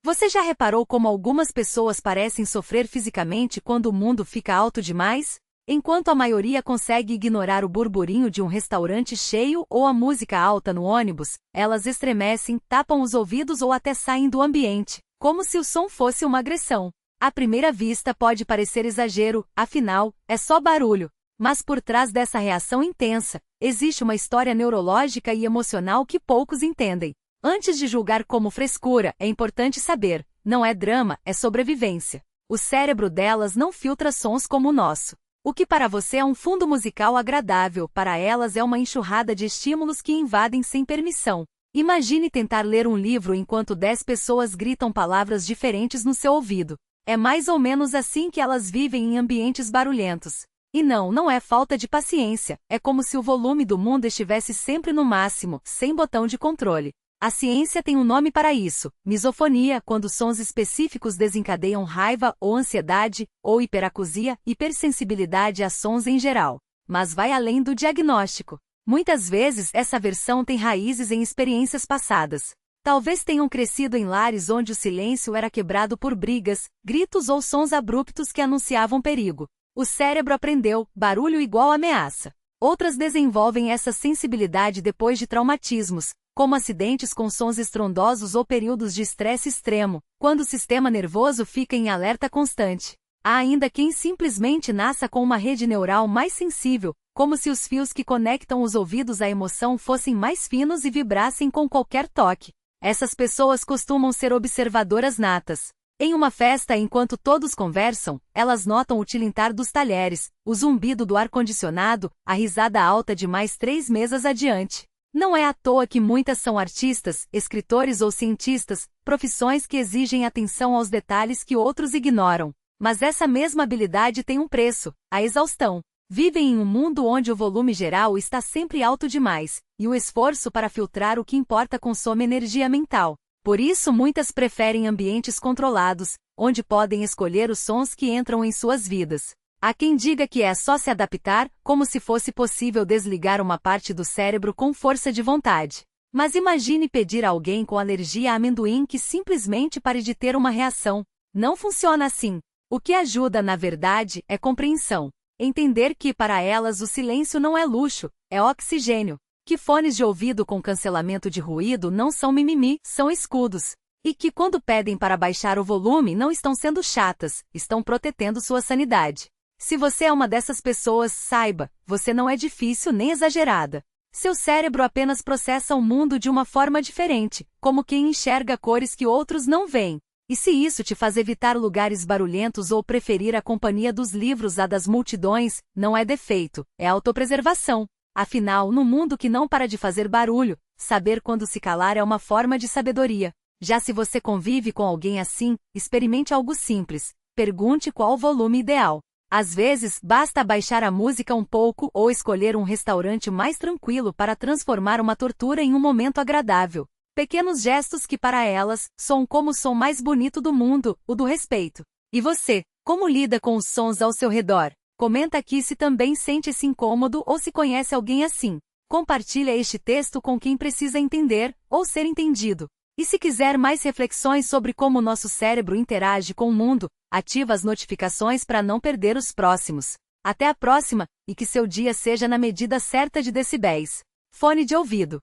Você já reparou como algumas pessoas parecem sofrer fisicamente quando o mundo fica alto demais? Enquanto a maioria consegue ignorar o burburinho de um restaurante cheio ou a música alta no ônibus, elas estremecem, tapam os ouvidos ou até saem do ambiente, como se o som fosse uma agressão. À primeira vista pode parecer exagero, afinal, é só barulho. Mas por trás dessa reação intensa, existe uma história neurológica e emocional que poucos entendem. Antes de julgar como frescura, é importante saber, não é drama, é sobrevivência. O cérebro delas não filtra sons como o nosso. O que para você é um fundo musical agradável, para elas é uma enxurrada de estímulos que invadem sem permissão. Imagine tentar ler um livro enquanto 10 pessoas gritam palavras diferentes no seu ouvido. É mais ou menos assim que elas vivem em ambientes barulhentos. E não é falta de paciência, é como se o volume do mundo estivesse sempre no máximo, sem botão de controle. A ciência tem um nome para isso, misofonia, quando sons específicos desencadeiam raiva ou ansiedade, ou hiperacusia, hipersensibilidade a sons em geral. Mas vai além do diagnóstico. Muitas vezes essa versão tem raízes em experiências passadas. Talvez tenham crescido em lares onde o silêncio era quebrado por brigas, gritos ou sons abruptos que anunciavam perigo. O cérebro aprendeu, barulho igual ameaça. Outras desenvolvem essa sensibilidade depois de traumatismos, como acidentes com sons estrondosos ou períodos de estresse extremo, quando o sistema nervoso fica em alerta constante. Há ainda quem simplesmente nasça com uma rede neural mais sensível, como se os fios que conectam os ouvidos à emoção fossem mais finos e vibrassem com qualquer toque. Essas pessoas costumam ser observadoras natas. Em uma festa, enquanto todos conversam, elas notam o tilintar dos talheres, o zumbido do ar-condicionado, a risada alta de mais 3 mesas adiante. Não é à toa que muitas são artistas, escritores ou cientistas, profissões que exigem atenção aos detalhes que outros ignoram. Mas essa mesma habilidade tem um preço, a exaustão. Vivem em um mundo onde o volume geral está sempre alto demais, e o esforço para filtrar o que importa consome energia mental. Por isso muitas preferem ambientes controlados, onde podem escolher os sons que entram em suas vidas. Há quem diga que é só se adaptar, como se fosse possível desligar uma parte do cérebro com força de vontade. Mas imagine pedir a alguém com alergia a amendoim que simplesmente pare de ter uma reação. Não funciona assim. O que ajuda, na verdade, é compreensão. Entender que, para elas, o silêncio não é luxo, é oxigênio. Que fones de ouvido com cancelamento de ruído não são mimimi, são escudos. E que, quando pedem para baixar o volume, não estão sendo chatas, estão protegendo sua sanidade. Se você é uma dessas pessoas, saiba, você não é difícil nem exagerada. Seu cérebro apenas processa o mundo de uma forma diferente, como quem enxerga cores que outros não veem. E se isso te faz evitar lugares barulhentos ou preferir a companhia dos livros à das multidões, não é defeito, é autopreservação. Afinal, no mundo que não para de fazer barulho, saber quando se calar é uma forma de sabedoria. Já se você convive com alguém assim, experimente algo simples. Pergunte qual o volume ideal. Às vezes, basta baixar a música um pouco ou escolher um restaurante mais tranquilo para transformar uma tortura em um momento agradável. Pequenos gestos que para elas, soam como o som mais bonito do mundo, o do respeito. E você, como lida com os sons ao seu redor? Comenta aqui se também sente-se incômodo ou se conhece alguém assim. Compartilha este texto com quem precisa entender, ou ser entendido. E se quiser mais reflexões sobre como o nosso cérebro interage com o mundo, ativa as notificações para não perder os próximos. Até a próxima, e que seu dia seja na medida certa de decibéis. Fone de ouvido.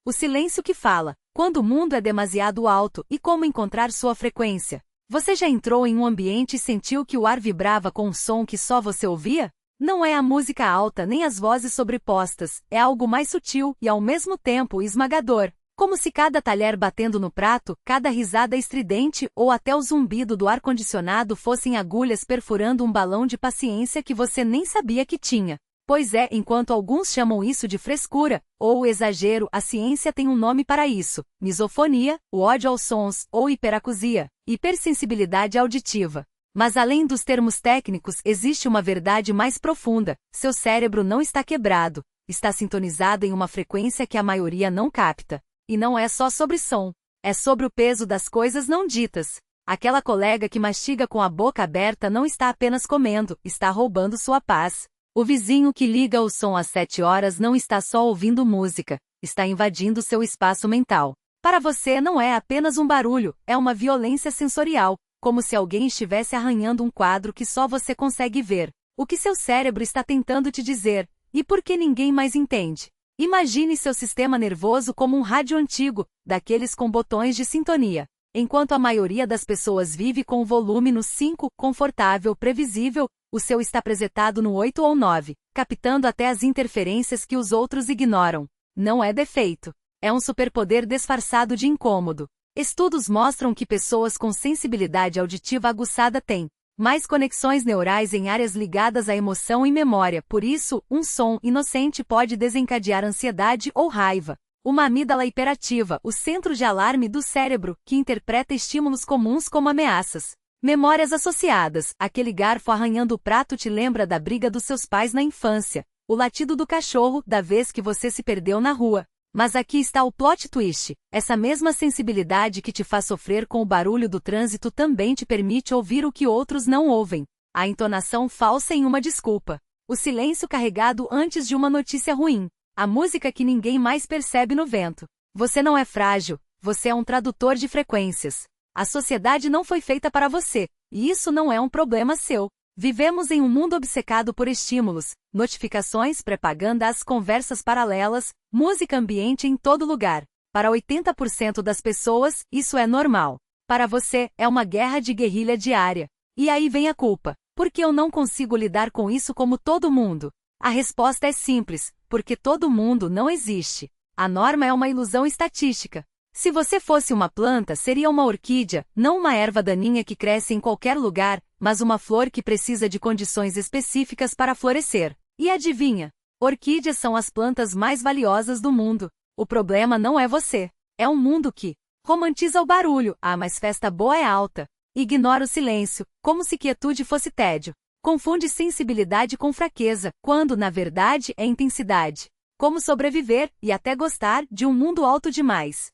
O silêncio que fala, quando o mundo é demasiado alto e como encontrar sua frequência. Você já entrou em um ambiente e sentiu que o ar vibrava com um som que só você ouvia? Não é a música alta nem as vozes sobrepostas, é algo mais sutil e ao mesmo tempo esmagador. Como se cada talher batendo no prato, cada risada estridente ou até o zumbido do ar-condicionado fossem agulhas perfurando um balão de paciência que você nem sabia que tinha. Pois é, enquanto alguns chamam isso de frescura, ou exagero, a ciência tem um nome para isso: misofonia, o ódio aos sons, ou hiperacusia, hipersensibilidade auditiva. Mas além dos termos técnicos, existe uma verdade mais profunda: seu cérebro não está quebrado, está sintonizado em uma frequência que a maioria não capta. E não é só sobre som, é sobre o peso das coisas não ditas. Aquela colega que mastiga com a boca aberta não está apenas comendo, está roubando sua paz. O vizinho que liga o som às 7 horas não está só ouvindo música, está invadindo seu espaço mental. Para você não é apenas um barulho, é uma violência sensorial, como se alguém estivesse arranhando um quadro que só você consegue ver. O que seu cérebro está tentando te dizer, e por que ninguém mais entende? Imagine seu sistema nervoso como um rádio antigo, daqueles com botões de sintonia. Enquanto a maioria das pessoas vive com o volume no 5, confortável, previsível, o seu está presetado no 8 ou 9, captando até as interferências que os outros ignoram. Não é defeito. É um superpoder disfarçado de incômodo. Estudos mostram que pessoas com sensibilidade auditiva aguçada têm mais conexões neurais em áreas ligadas à emoção e memória. Por isso, um som inocente pode desencadear ansiedade ou raiva. Uma amígdala hiperativa, o centro de alarme do cérebro, que interpreta estímulos comuns como ameaças. Memórias associadas. Aquele garfo arranhando o prato te lembra da briga dos seus pais na infância. O latido do cachorro, da vez que você se perdeu na rua. Mas aqui está o plot twist. Essa mesma sensibilidade que te faz sofrer com o barulho do trânsito também te permite ouvir o que outros não ouvem. A entonação falsa em uma desculpa. O silêncio carregado antes de uma notícia ruim. A música que ninguém mais percebe no vento. Você não é frágil, você é um tradutor de frequências. A sociedade não foi feita para você, e isso não é um problema seu. Vivemos em um mundo obcecado por estímulos, notificações, propagandas, conversas paralelas, música ambiente em todo lugar. Para 80% das pessoas, isso é normal. Para você, é uma guerra de guerrilha diária. E aí vem a culpa. Por que eu não consigo lidar com isso como todo mundo? A resposta é simples, porque todo mundo não existe. A norma é uma ilusão estatística. Se você fosse uma planta, seria uma orquídea, não uma erva daninha que cresce em qualquer lugar, mas uma flor que precisa de condições específicas para florescer. E adivinha? Orquídeas são as plantas mais valiosas do mundo. O problema não é você. É um mundo que romantiza o barulho. Ah, mas festa boa é alta. Ignora o silêncio, como se quietude fosse tédio. Confunde sensibilidade com fraqueza, quando, na verdade, é intensidade. Como sobreviver, e até gostar, de um mundo alto demais.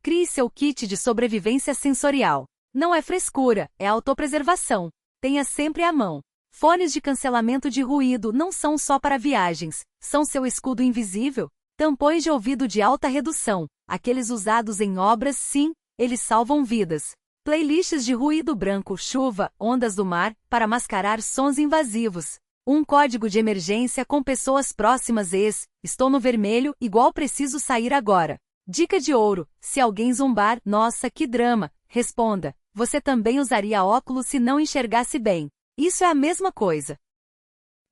Crie seu kit de sobrevivência sensorial. Não é frescura, é autopreservação. Tenha sempre à mão. Fones de cancelamento de ruído não são só para viagens, são seu escudo invisível. Tampões de ouvido de alta redução, aqueles usados em obras, sim, eles salvam vidas. Playlists de ruído branco, chuva, ondas do mar, para mascarar sons invasivos. Um código de emergência com pessoas próximas. Estou no vermelho, igual preciso sair agora. Dica de ouro: se alguém zumbar, nossa, que drama, responda, você também usaria óculos se não enxergasse bem. Isso é a mesma coisa.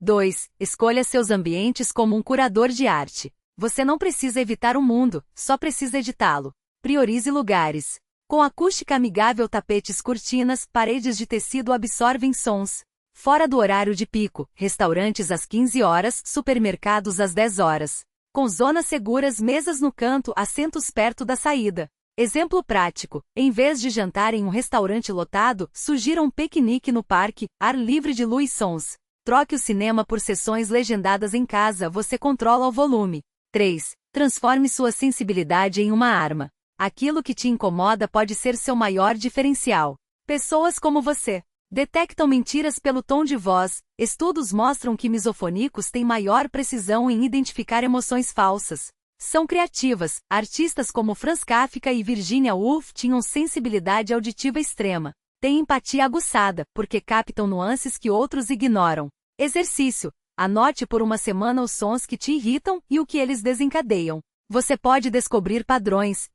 2. Escolha seus ambientes como um curador de arte. Você não precisa evitar o mundo, só precisa editá-lo. Priorize lugares. Com acústica amigável, tapetes, cortinas, paredes de tecido absorvem sons. Fora do horário de pico, restaurantes às 15 horas, supermercados às 10 horas. Com zonas seguras, mesas no canto, assentos perto da saída. Exemplo prático: em vez de jantar em um restaurante lotado, sugira um piquenique no parque, ar livre de luz e sons. Troque o cinema por sessões legendadas em casa, você controla o volume. 3. Transforme sua sensibilidade em uma arma. Aquilo que te incomoda pode ser seu maior diferencial. Pessoas como você detectam mentiras pelo tom de voz. Estudos mostram que misofonicos têm maior precisão em identificar emoções falsas. São criativas. Artistas como Franz Kafka e Virginia Woolf tinham sensibilidade auditiva extrema. Têm empatia aguçada, porque captam nuances que outros ignoram. Exercício: anote por uma semana os sons que te irritam e o que eles desencadeiam. Você pode descobrir padrões.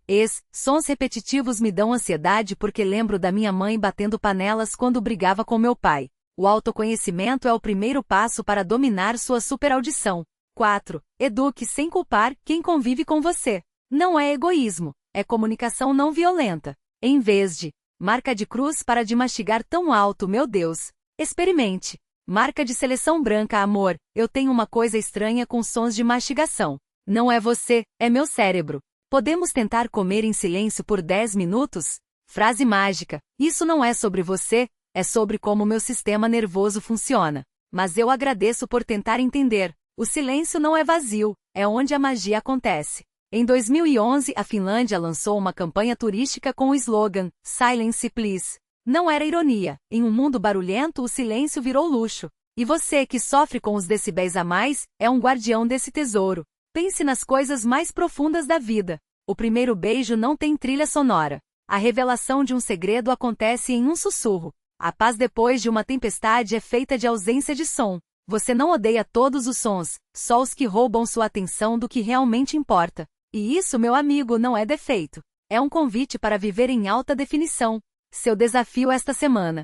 Sons repetitivos me dão ansiedade porque lembro da minha mãe batendo panelas quando brigava com meu pai. O autoconhecimento é o primeiro passo para dominar sua superaudição. 4. Eduque sem culpar quem convive com você. Não é egoísmo, é comunicação não violenta. Em vez de marca de cruz para de mastigar tão alto, meu Deus. Experimente. Marca de seleção branca, amor, eu tenho uma coisa estranha com sons de mastigação. Não é você, é meu cérebro. Podemos tentar comer em silêncio por 10 minutos? Frase mágica: isso não é sobre você, é sobre como meu sistema nervoso funciona. Mas eu agradeço por tentar entender. O silêncio não é vazio, é onde a magia acontece. Em 2011, a Finlândia lançou uma campanha turística com o slogan Silence Please. Não era ironia, em um mundo barulhento o silêncio virou luxo. E você que sofre com os decibéis a mais, é um guardião desse tesouro. Pense nas coisas mais profundas da vida. O primeiro beijo não tem trilha sonora. A revelação de um segredo acontece em um sussurro. A paz depois de uma tempestade é feita de ausência de som. Você não odeia todos os sons, só os que roubam sua atenção do que realmente importa. E isso, meu amigo, não é defeito. É um convite para viver em alta definição. Seu desafio esta semana.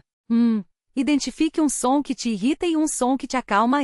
Identifique um som que te irrita e um som que te acalma.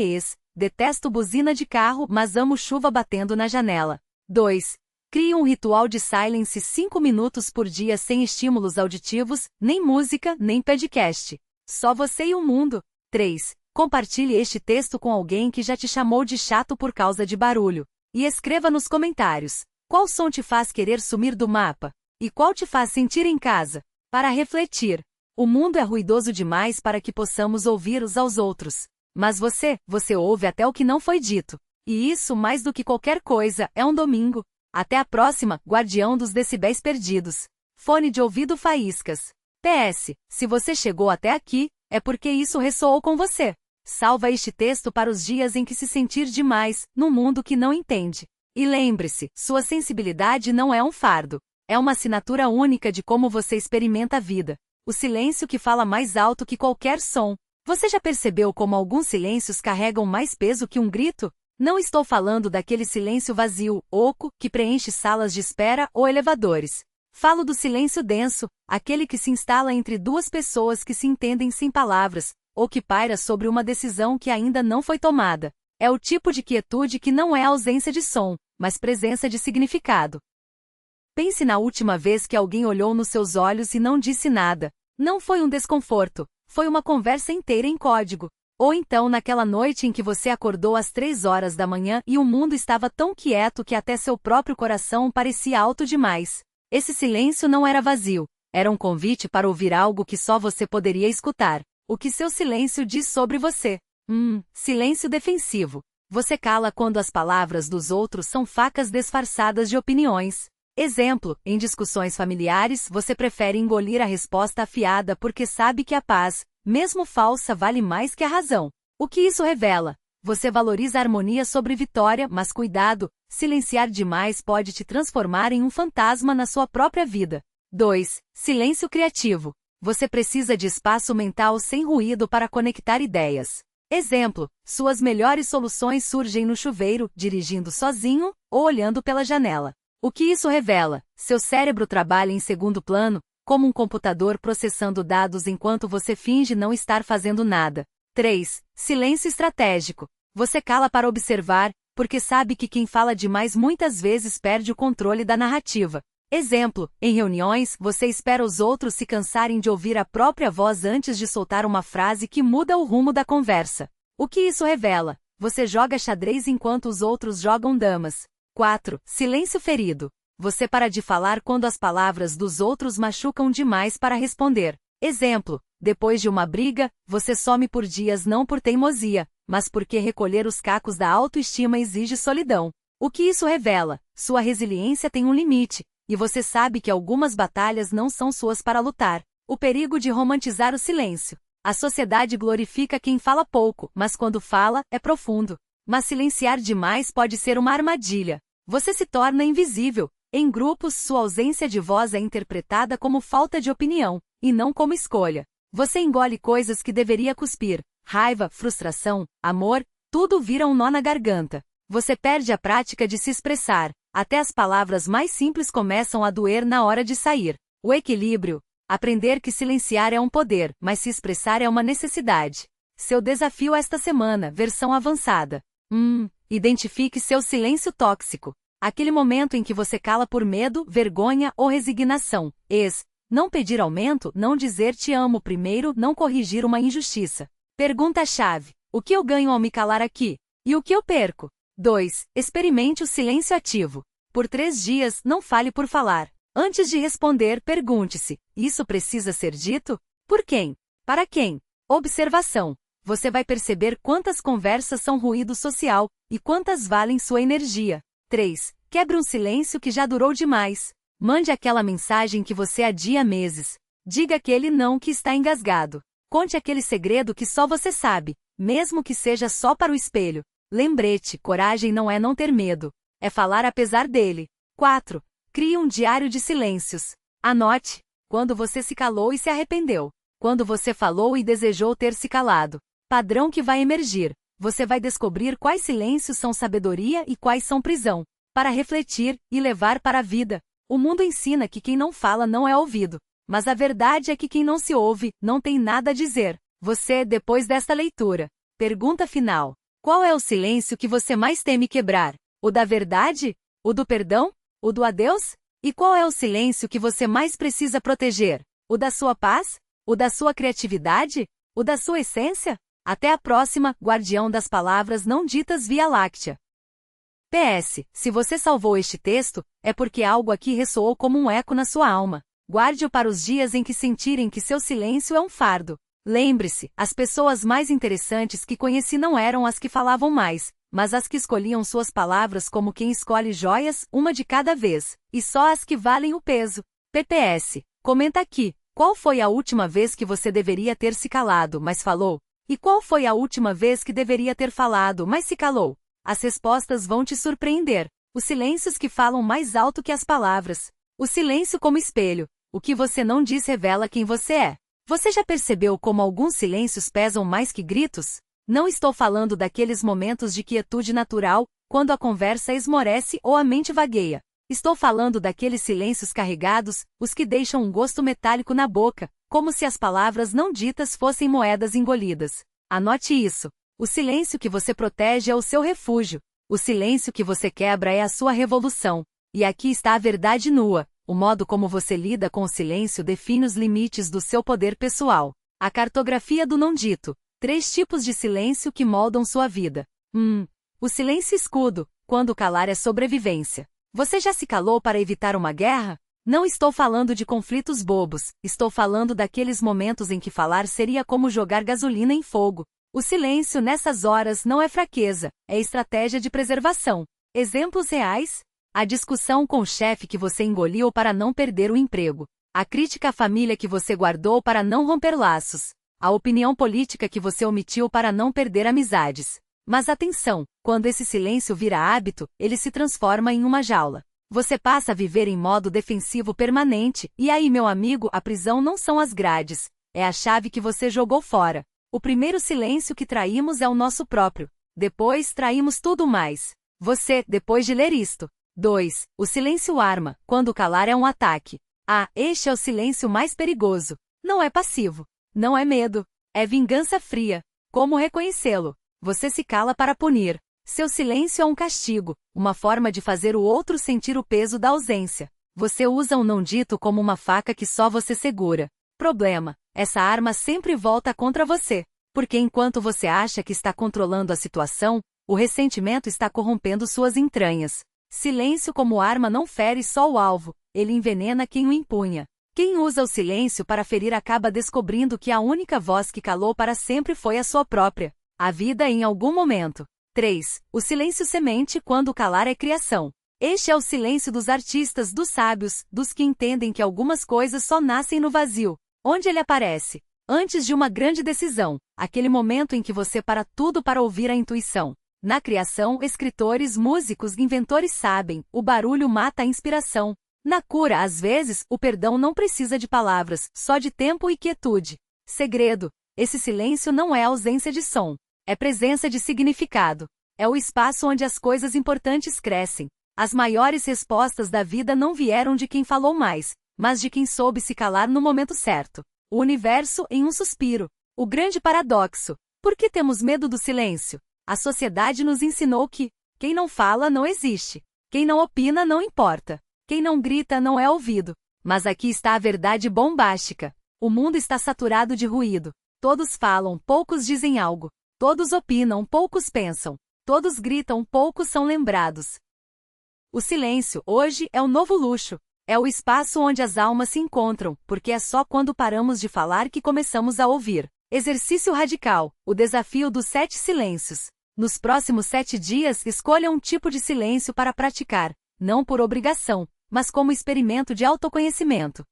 Detesto buzina de carro, mas amo chuva batendo na janela. 2. Crie um ritual de silence 5 minutos por dia sem estímulos auditivos, nem música, nem podcast. Só você e o mundo. 3. Compartilhe este texto com alguém que já te chamou de chato por causa de barulho. E escreva nos comentários. Qual som te faz querer sumir do mapa? E qual te faz sentir em casa? Para refletir. O mundo é ruidoso demais para que possamos ouvir uns aos outros. Mas você ouve até o que não foi dito. E isso, mais do que qualquer coisa, é um domingo. Até a próxima, guardião dos decibéis perdidos. Fone de ouvido Faíscas. PS, se você chegou até aqui, é porque isso ressoou com você. Salva este texto para os dias em que se sentir demais, num mundo que não entende. E lembre-se, sua sensibilidade não é um fardo. É uma assinatura única de como você experimenta a vida. O silêncio que fala mais alto que qualquer som. Você já percebeu como alguns silêncios carregam mais peso que um grito? Não estou falando daquele silêncio vazio, oco, que preenche salas de espera ou elevadores. Falo do silêncio denso, aquele que se instala entre duas pessoas que se entendem sem palavras, ou que paira sobre uma decisão que ainda não foi tomada. É o tipo de quietude que não é ausência de som, mas presença de significado. Pense na última vez que alguém olhou nos seus olhos e não disse nada. Não foi um desconforto, foi uma conversa inteira em código. Ou então naquela noite em que você acordou às 3 horas da manhã e o mundo estava tão quieto que até seu próprio coração parecia alto demais. Esse silêncio não era vazio, era um convite para ouvir algo que só você poderia escutar. O que seu silêncio diz sobre você? Silêncio defensivo. Você cala quando as palavras dos outros são facas disfarçadas de opiniões. Exemplo, em discussões familiares, você prefere engolir a resposta afiada porque sabe que a paz, mesmo falsa, vale mais que a razão. O que isso revela? Você valoriza a harmonia sobre vitória, mas cuidado, silenciar demais pode te transformar em um fantasma na sua própria vida. 2. Silêncio criativo. Você precisa de espaço mental sem ruído para conectar ideias. Exemplo, suas melhores soluções surgem no chuveiro, dirigindo sozinho, ou olhando pela janela. O que isso revela? Seu cérebro trabalha em segundo plano, como um computador processando dados enquanto você finge não estar fazendo nada. 3. Silêncio estratégico. Você cala para observar, porque sabe que quem fala demais muitas vezes perde o controle da narrativa. Exemplo, em reuniões, você espera os outros se cansarem de ouvir a própria voz antes de soltar uma frase que muda o rumo da conversa. O que isso revela? Você joga xadrez enquanto os outros jogam damas. 4. Silêncio ferido. Você para de falar quando as palavras dos outros machucam demais para responder. Exemplo, depois de uma briga, você some por dias não por teimosia, mas porque recolher os cacos da autoestima exige solidão. O que isso revela? Sua resiliência tem um limite, e você sabe que algumas batalhas não são suas para lutar. O perigo de romantizar o silêncio. A sociedade glorifica quem fala pouco, mas quando fala, é profundo. Mas silenciar demais pode ser uma armadilha. Você se torna invisível. Em grupos, sua ausência de voz é interpretada como falta de opinião, e não como escolha. Você engole coisas que deveria cuspir. Raiva, frustração, amor, tudo vira um nó na garganta. Você perde a prática de se expressar. Até as palavras mais simples começam a doer na hora de sair. O equilíbrio. Aprender que silenciar é um poder, mas se expressar é uma necessidade. Seu desafio esta semana, versão avançada. Identifique seu silêncio tóxico. Aquele momento em que você cala por medo, vergonha ou resignação. Não pedir aumento, não dizer te amo primeiro, não corrigir uma injustiça. Pergunta-chave. O que eu ganho ao me calar aqui? E o que eu perco? 2. Experimente o silêncio ativo. Por 3 dias, não fale por falar. Antes de responder, pergunte-se: isso precisa ser dito? Por quem? Para quem? Observação. Você vai perceber quantas conversas são ruído social, e quantas valem sua energia. 3. Quebre um silêncio que já durou demais. Mande aquela mensagem que você adia há meses. Diga aquele não que está engasgado. Conte aquele segredo que só você sabe, mesmo que seja só para o espelho. Lembrete, coragem não é não ter medo. É falar apesar dele. 4. Crie um diário de silêncios. Anote quando você se calou e se arrependeu. Quando você falou e desejou ter se calado. Padrão que vai emergir. Você vai descobrir quais silêncios são sabedoria e quais são prisão. Para refletir e levar para a vida. O mundo ensina que quem não fala não é ouvido. Mas a verdade é que quem não se ouve, não tem nada a dizer. Você, depois desta leitura. Pergunta final. Qual é o silêncio que você mais teme quebrar? O da verdade? O do perdão? O do adeus? E qual é o silêncio que você mais precisa proteger? O da sua paz? O da sua criatividade? O da sua essência? Até a próxima, guardião das palavras não ditas Via Láctea. PS, se você salvou este texto, é porque algo aqui ressoou como um eco na sua alma. Guarde-o para os dias em que sentirem que seu silêncio é um fardo. Lembre-se, as pessoas mais interessantes que conheci não eram as que falavam mais, mas as que escolhiam suas palavras como quem escolhe joias, uma de cada vez, e só as que valem o peso. PPS, comenta aqui, qual foi a última vez que você deveria ter se calado, mas falou? E qual foi a última vez que deveria ter falado, mas se calou? As respostas vão te surpreender. Os silêncios que falam mais alto que as palavras. O silêncio como espelho. O que você não diz revela quem você é. Você já percebeu como alguns silêncios pesam mais que gritos? Não estou falando daqueles momentos de quietude natural, quando a conversa esmorece ou a mente vagueia. Estou falando daqueles silêncios carregados, os que deixam um gosto metálico na boca, como se as palavras não ditas fossem moedas engolidas. Anote isso. O silêncio que você protege é o seu refúgio. O silêncio que você quebra é a sua revolução. E aqui está a verdade nua. O modo como você lida com o silêncio define os limites do seu poder pessoal. A cartografia do não dito. 3 tipos de silêncio que moldam sua vida. O silêncio escudo, quando calar é sobrevivência. Você já se calou para evitar uma guerra? Não estou falando de conflitos bobos, estou falando daqueles momentos em que falar seria como jogar gasolina em fogo. O silêncio nessas horas não é fraqueza, é estratégia de preservação. Exemplos reais? A discussão com o chefe que você engoliu para não perder o emprego. A crítica à família que você guardou para não romper laços. A opinião política que você omitiu para não perder amizades. Mas atenção, quando esse silêncio vira hábito, ele se transforma em uma jaula. Você passa a viver em modo defensivo permanente, e aí, meu amigo, a prisão não são as grades. É a chave que você jogou fora. O primeiro silêncio que traímos é o nosso próprio. Depois traímos tudo mais. Você, depois de ler isto. 2. O silêncio arma, quando calar é um ataque. Este é o silêncio mais perigoso. Não é passivo. Não é medo. É vingança fria. Como reconhecê-lo? Você se cala para punir. Seu silêncio é um castigo, uma forma de fazer o outro sentir o peso da ausência. Você usa o não dito como uma faca que só você segura. Problema: essa arma sempre volta contra você. Porque enquanto você acha que está controlando a situação, o ressentimento está corrompendo suas entranhas. Silêncio como arma não fere só o alvo, ele envenena quem o empunha. Quem usa o silêncio para ferir acaba descobrindo que a única voz que calou para sempre foi a sua própria. A vida em algum momento. 3. O silêncio semente quando calar é criação. Este é o silêncio dos artistas, dos sábios, dos que entendem que algumas coisas só nascem no vazio. Onde ele aparece? Antes de uma grande decisão, aquele momento em que você para tudo para ouvir a intuição. Na criação, escritores, músicos, inventores sabem, o barulho mata a inspiração. Na cura, às vezes, o perdão não precisa de palavras, só de tempo e quietude. Segredo: esse silêncio não é ausência de som. É presença de significado. É o espaço onde as coisas importantes crescem. As maiores respostas da vida não vieram de quem falou mais, mas de quem soube se calar no momento certo. O universo em um suspiro. O grande paradoxo. Por que temos medo do silêncio? A sociedade nos ensinou que quem não fala não existe. Quem não opina não importa. Quem não grita não é ouvido. Mas aqui está a verdade bombástica. O mundo está saturado de ruído. Todos falam, poucos dizem algo. Todos opinam, poucos pensam. Todos gritam, poucos são lembrados. O silêncio, hoje, é o novo luxo. É o espaço onde as almas se encontram, porque é só quando paramos de falar que começamos a ouvir. Exercício radical, o desafio dos 7 silêncios. Nos próximos 7 dias, escolha um tipo de silêncio para praticar, não por obrigação, mas como experimento de autoconhecimento.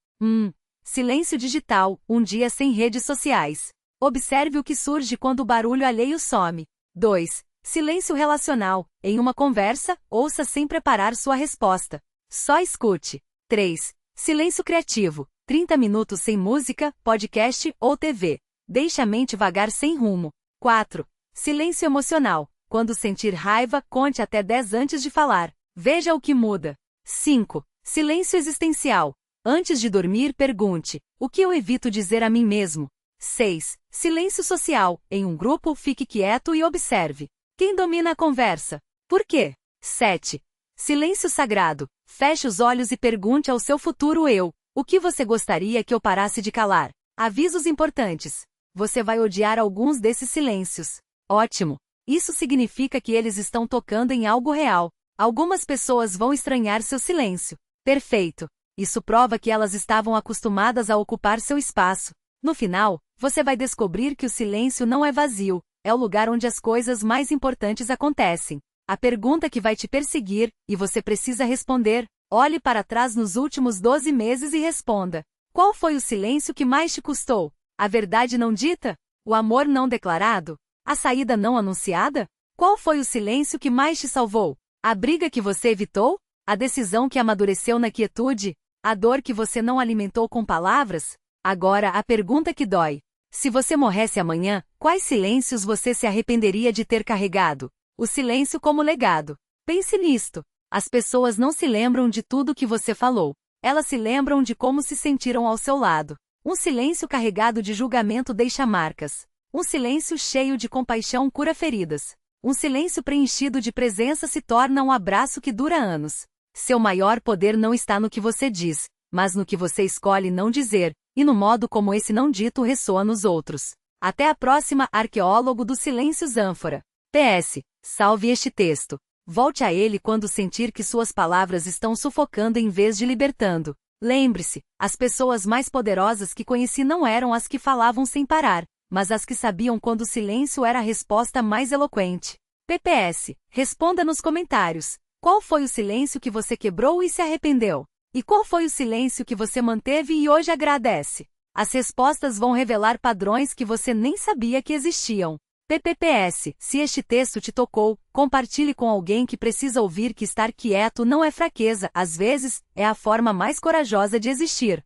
Silêncio digital, um dia sem redes sociais. Observe o que surge quando o barulho alheio some. 2. Silêncio relacional. Em uma conversa, ouça sem preparar sua resposta. Só escute. 3. Silêncio criativo. 30 minutos sem música, podcast ou TV. Deixe a mente vagar sem rumo. 4. Silêncio emocional. Quando sentir raiva, conte até 10 antes de falar. Veja o que muda. 5. Silêncio existencial. Antes de dormir, pergunte: o que eu evito dizer a mim mesmo? 6. Silêncio social. Em um grupo, fique quieto e observe. Quem domina a conversa? Por quê? 7. Silêncio sagrado. Feche os olhos e pergunte ao seu futuro eu: o que você gostaria que eu parasse de calar? Avisos importantes. Você vai odiar alguns desses silêncios. Ótimo! Isso significa que eles estão tocando em algo real. Algumas pessoas vão estranhar seu silêncio. Perfeito! Isso prova que elas estavam acostumadas a ocupar seu espaço. No final, você vai descobrir que o silêncio não é vazio, é o lugar onde as coisas mais importantes acontecem. A pergunta que vai te perseguir, e você precisa responder: olhe para trás nos últimos 12 meses e responda. Qual foi o silêncio que mais te custou? A verdade não dita? O amor não declarado? A saída não anunciada? Qual foi o silêncio que mais te salvou? A briga que você evitou? A decisão que amadureceu na quietude? A dor que você não alimentou com palavras? Agora a pergunta que dói. Se você morresse amanhã, quais silêncios você se arrependeria de ter carregado? O silêncio como legado. Pense nisto. As pessoas não se lembram de tudo que você falou. Elas se lembram de como se sentiram ao seu lado. Um silêncio carregado de julgamento deixa marcas. Um silêncio cheio de compaixão cura feridas. Um silêncio preenchido de presença se torna um abraço que dura anos. Seu maior poder não está no que você diz, mas no que você escolhe não dizer, e no modo como esse não dito ressoa nos outros. Até a próxima, arqueólogo do Silêncios Ânfora. PS. Salve este texto. Volte a ele quando sentir que suas palavras estão sufocando em vez de libertando. Lembre-se, as pessoas mais poderosas que conheci não eram as que falavam sem parar, mas as que sabiam quando o silêncio era a resposta mais eloquente. PPS. Responda nos comentários. Qual foi o silêncio que você quebrou e se arrependeu? E qual foi o silêncio que você manteve e hoje agradece? As respostas vão revelar padrões que você nem sabia que existiam. PPPS. Se este texto te tocou, compartilhe com alguém que precisa ouvir que estar quieto não é fraqueza, às vezes, é a forma mais corajosa de existir.